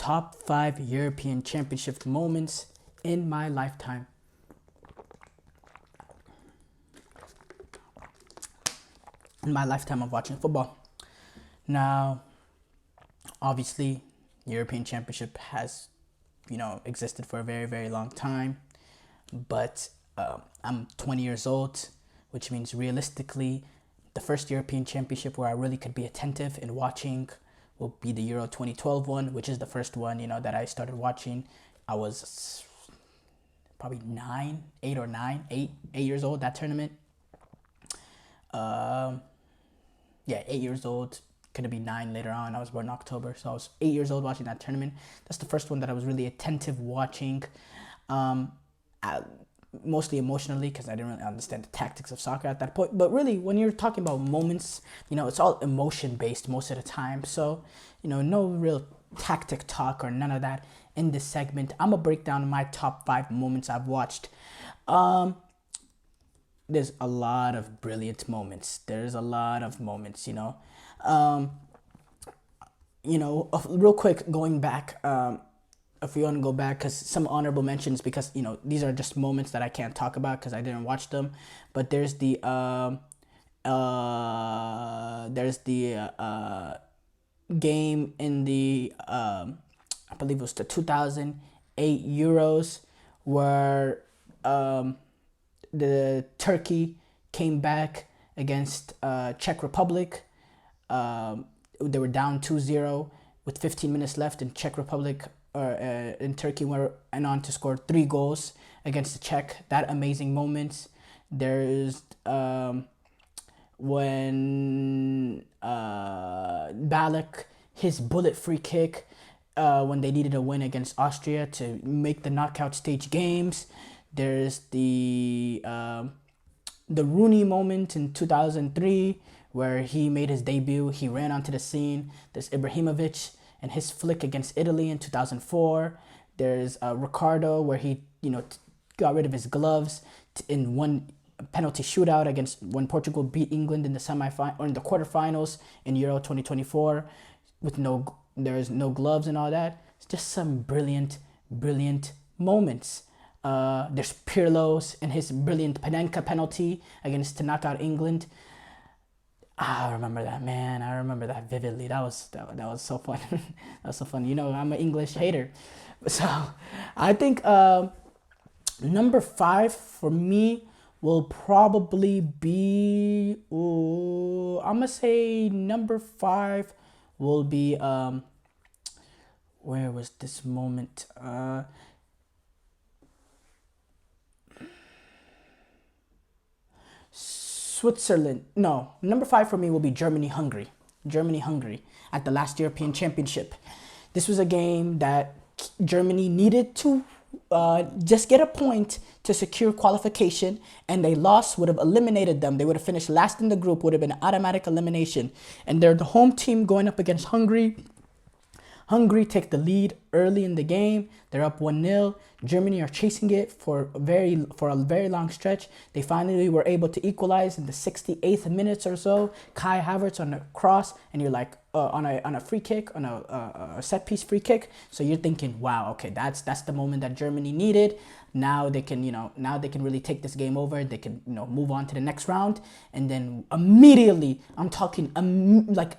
top 5 European Championship moments in my lifetime. In my lifetime of watching football. Now, obviously, European Championship has, existed for a very, very long time. But I'm 20 years old, which means realistically, the first European Championship where I really could be attentive in watching will be the Euro 2012 one, which is the first one, that I started watching. I was probably 8 years old, that tournament. 8 years old. Gonna be 9 later on. I was born in October, so I was 8 years old watching that tournament. That's the first one that I was really attentive watching. Mostly emotionally, because I didn't really understand the tactics of soccer at that point. But really, when you're talking about moments, it's all emotion based most of the time. So, no real tactic talk or none of that in this segment. I'm gonna break down my top 5 moments I've watched. There's a lot of brilliant moments. There's a lot of moments, real quick, going back, if you want to go back, because some honorable mentions, because these are just moments that I can't talk about because I didn't watch them. But there's the game in the I believe it was the 2008 Euros where the Turkey came back against Czech Republic. They were down 2-0 with 15 minutes left, and Czech Republic in Turkey went on to score 3 goals against the Czech. That amazing moments. There's when Ballack, his bullet free kick when they needed a win against Austria to make the knockout stage games. There's the Rooney moment in 2003 where he made his debut. He ran onto the scene. There's Ibrahimovic and his flick against Italy in 2004. There's Ricardo where he, got rid of his gloves in one penalty shootout against when Portugal beat England in the semifinal or in the quarterfinals in Euro 2024 with there's no gloves and all that. It's just some brilliant moments. There's Pirlo's and his brilliant Panenka penalty to knock out England. I remember that, man. I remember that vividly. That was so fun. That was so fun. I'm an English hater. So I think number 5 for me will probably be, I'm going to say number 5 will be, where was this moment? Switzerland. No, number 5 for me will be Germany-Hungary. Germany-Hungary at the last European Championship. This was a game that Germany needed to just get a point to secure qualification, and a loss would have eliminated them. They would have finished last in the group, would have been an automatic elimination. And they're the home team going up against Hungary. Hungary take the lead early in the game. They're up 1-0. Germany are chasing it for a very long stretch. They finally were able to equalize in the 68th minutes or so. Kai Havertz on a cross, and you're like on a free kick, on a set piece free kick. So you're thinking, wow, okay, that's the moment that Germany needed. Now they can really take this game over. They can move on to the next round, and then immediately, I'm talking like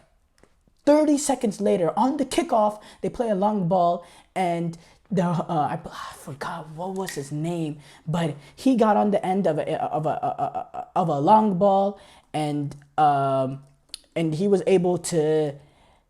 30 seconds later, on the kickoff, they play a long ball, and I forgot what was his name, but he got on the end of a long ball, and he was able to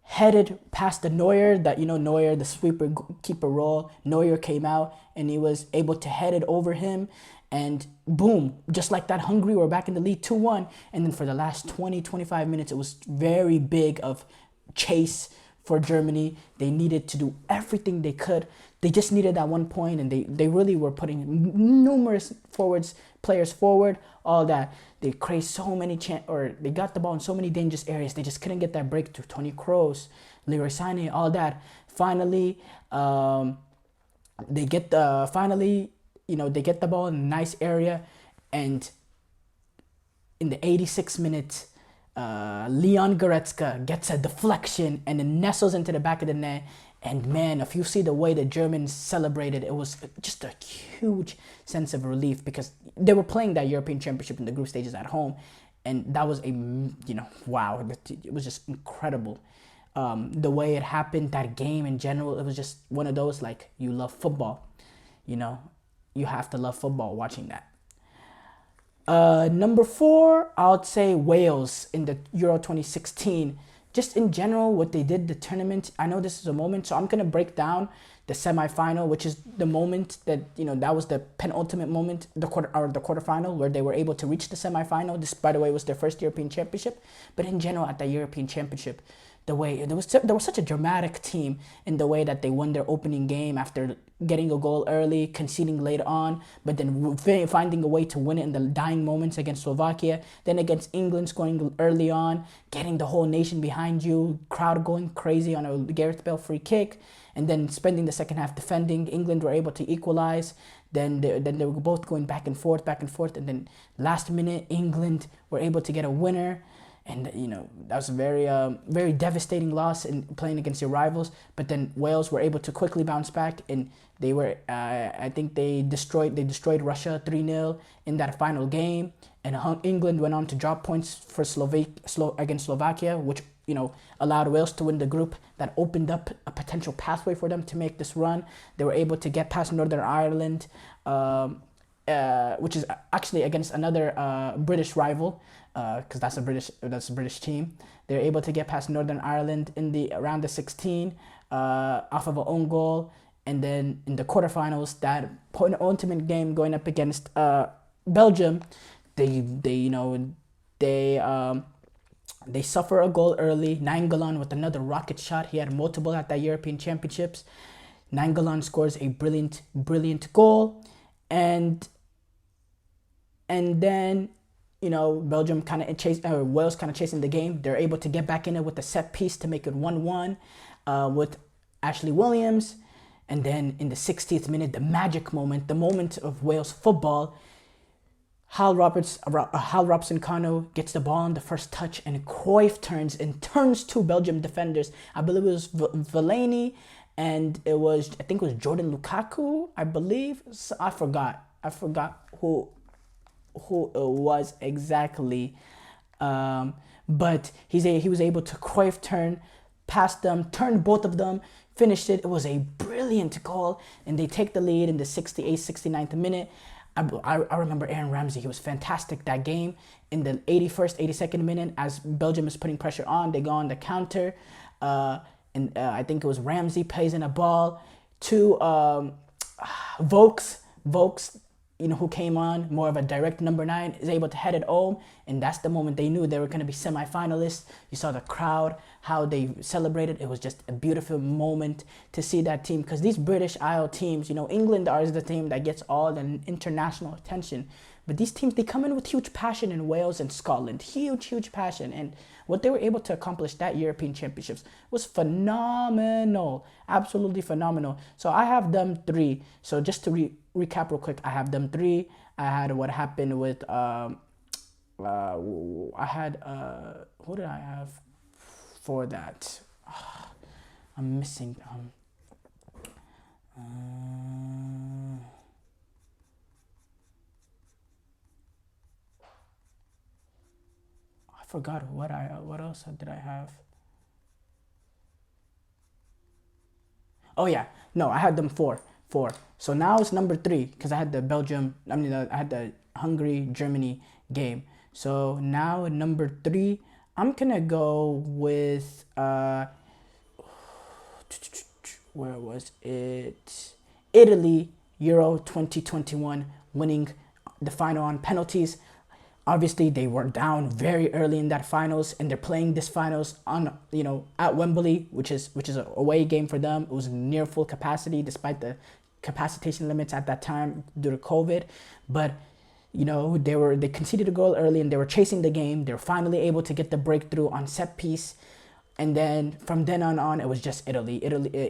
head it past the Neuer. Neuer, the sweeper keeper role. Neuer came out, and he was able to head it over him. And boom, just like that, Hungary were back in the lead 2-1. And then for the last 20-25 minutes, it was very big of chase for Germany. They needed to do everything they could. They just needed that 1 point, and they really were putting numerous players forward, all that. They created so many they got the ball in so many dangerous areas. They just couldn't get that breakthrough. Toni Kroos, Leroy Sané, all that. Finally, they get the ball in a nice area, and in the 86th minute, Leon Goretzka gets a deflection and then nestles into the back of the net, And man, if you see the way the Germans celebrated, it was just a huge sense of relief because they were playing that European Championship in the group stages at home. And that was wow, it was just incredible. The way it happened, that game in general, it was just one of those, like, you love football. You have to love football watching that. Number 4, I would say Wales in the Euro 2016. Just in general, what they did, the tournament, I know this is a moment, so I'm going to break down the semifinal, which is the moment that, that was the penultimate moment, the quarterfinal, where they were able to reach the semifinal. This, by the way, was their first European Championship. But in general, at the European Championship, the way there was such a dramatic team in the way that they won their opening game after getting a goal early, conceding late on, but then finding a way to win it in the dying moments against Slovakia, then against England, scoring early on, getting the whole nation behind you, crowd going crazy on a Gareth Bale free kick, and then spending the second half defending. England were able to equalize. Then they were both going back and forth, and then last minute England were able to get a winner. And, that was a very devastating loss in playing against your rivals. But then Wales were able to quickly bounce back, and they were, I think they destroyed Russia 3-0 in that final game. And England went on to drop points for against Slovakia, which, allowed Wales to win the group. That opened up a potential pathway for them to make this run. They were able to get past Northern Ireland, which is actually against another British rival. Because that's a British team. They're able to get past Northern Ireland in the round of 16 off of an own goal, and then in the quarterfinals, that ultimate game going up against Belgium, they suffer a goal early. Nainggolan with another rocket shot. He had multiple at the European Championships. Nainggolan scores a brilliant goal, and then, Belgium Wales kind of chasing the game. They're able to get back in it with a set piece to make it 1-1 with Ashley Williams. And then in the 60th minute, the magic moment, the moment of Wales football, Hal Robson-Kanu gets the ball on the first touch, and Cruyff turns two Belgium defenders. I believe it was Fellaini, and I think it was Jordan Lukaku, I believe. So I forgot who it was exactly, but he was able to Cruyff turn past them, turned both of them, finished it. It was a brilliant goal, and they take the lead in the 68th, 69th minute. I remember Aaron Ramsey. He was fantastic that game. In the 81st, 82nd minute, as Belgium is putting pressure on, they go on the counter, and I think it was Ramsey plays in a ball to Vokes, who came on, more of a direct number 9, is able to head it home. And that's the moment they knew they were going to be semi-finalists. You saw the crowd, how they celebrated. It was just a beautiful moment to see that team. Because these British Isle teams, England is the team that gets all the international attention. But these teams, they come in with huge passion in Wales and Scotland. Huge passion. And what they were able to accomplish that European Championships was phenomenal. Absolutely phenomenal. So I have them 3. So just to recap real quick, I have them 3. I had what happened with who did I have for that? I'm missing I forgot what else did I have? Oh yeah, no, I had them 4. So now it's number 3 because I had the I had the Hungary-Germany game. So now number 3, I'm gonna go with where was it? Italy, Euro 2021, winning the final on penalties. Obviously, they were down very early in that finals, and they're playing this finals on at Wembley, which is an away game for them. It was near full capacity despite the capacitation limits at that time due to COVID. But they conceded a goal early, and they were chasing the game. They were finally able to get the breakthrough on set piece. And then from then on, it was just Italy.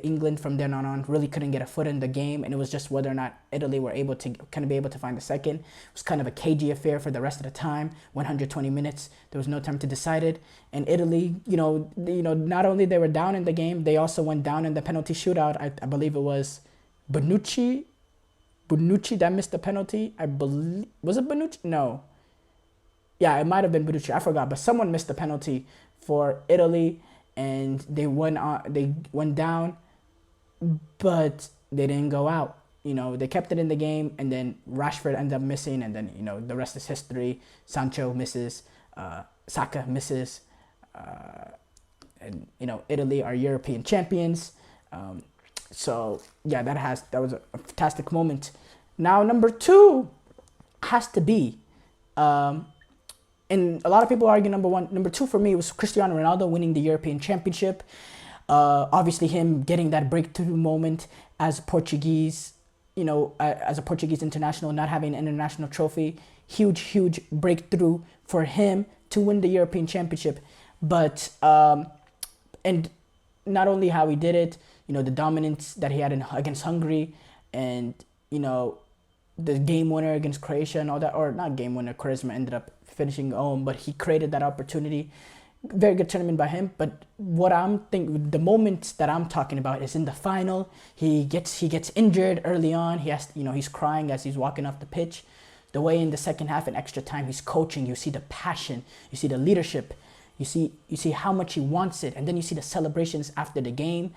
England from then on really couldn't get a foot in the game, and it was just whether or not Italy were able to be able to find the second. It was kind of a cagey affair for the rest of the time. 120 minutes, there was no time to decide it. And Italy, not only they were down in the game, they also went down in the penalty shootout. I believe it was Bonucci that missed the penalty. I believe, was it Bonucci? No. Yeah, it might have been Bonucci. I forgot, but someone missed the penalty for Italy, and they went down, but they didn't go out. They kept it in the game, and then Rashford ended up missing, and then the rest is history. Sancho misses, Saka misses, and Italy are European champions. So yeah, that was a fantastic moment. Now number 2 has to be, and a lot of people argue number 1. Number 2 for me was Cristiano Ronaldo winning the European Championship. Obviously him getting that breakthrough moment as Portuguese, as a Portuguese international, not having an international trophy. Huge breakthrough for him to win the European Championship. But, and not only how he did it, the dominance that he had against Hungary, and, the game winner against Croatia and all that, or not game winner, Charisma ended up finishing home, but he created that opportunity. Very good tournament by him. But what I'm thinking, the moments that I'm talking about is in the final. He gets injured early on. He has, he's crying as he's walking off the pitch. The way in the second half and extra time he's coaching, you see the passion, you see the leadership, you see how much he wants it, and then you see the celebrations after the game.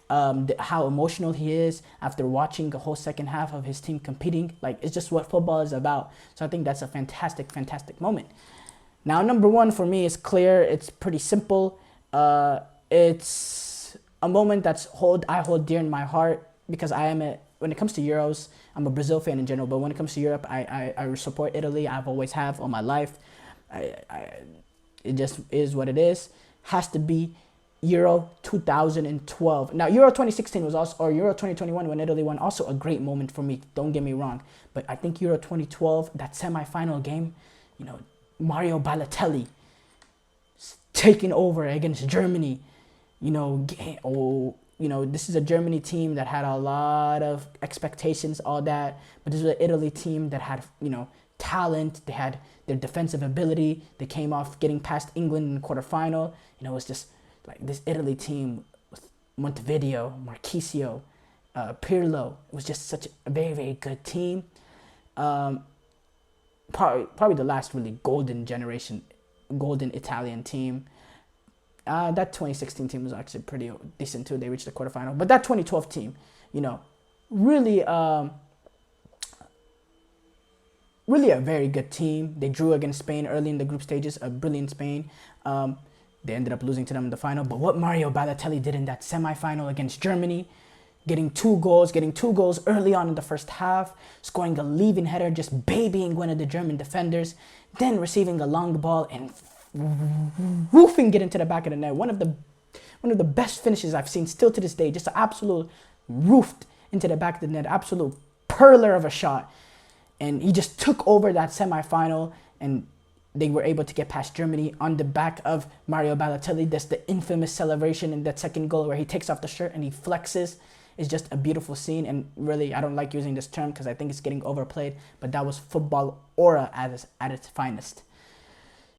How emotional he is after watching the whole second half of his team competing. Like, it's just what football is about. So I think that's a fantastic moment. Now, number 1 for me is clear. It's pretty simple. It's a moment I hold dear in my heart, because when it comes to Euros, I'm a Brazil fan in general, but when it comes to Europe, I support Italy. I've always have all my life. It just is what it is. Has to be Euro 2012. Now, Euro 2016 was also, or Euro 2021 when Italy won, also a great moment for me. Don't get me wrong. But I think Euro 2012, that semifinal game, Mario Balotelli taking over against Germany. This is a Germany team that had a lot of expectations, all that. But this was an Italy team that had, talent. They had their defensive ability. They came off getting past England in the quarterfinal. It was just like this Italy team with Montevideo, Marchisio, Pirlo. It was just such a very, very good team. Probably the last really golden Italian team. That 2016 team was actually pretty decent too. They reached the quarterfinal. But that 2012 team, really a very good team. They drew against Spain early in the group stages, a brilliant Spain. They ended up losing to them in the final. But what Mario Balotelli did in that semifinal against Germany, getting two goals early on in the first half, scoring a leaving header, just babying one of the German defenders, then receiving a long ball and roofing it into the back of the net. One of the best finishes I've seen still to this day. Just an absolute roofed into the back of the net, absolute perler of a shot. And he just took over that semifinal, and they were able to get past Germany on the back of Mario Balotelli. That's the infamous celebration in that second goal where he takes off the shirt and he flexes. It's just a beautiful scene, and really, I don't like using this term because I think it's getting overplayed, but that was football aura at its finest.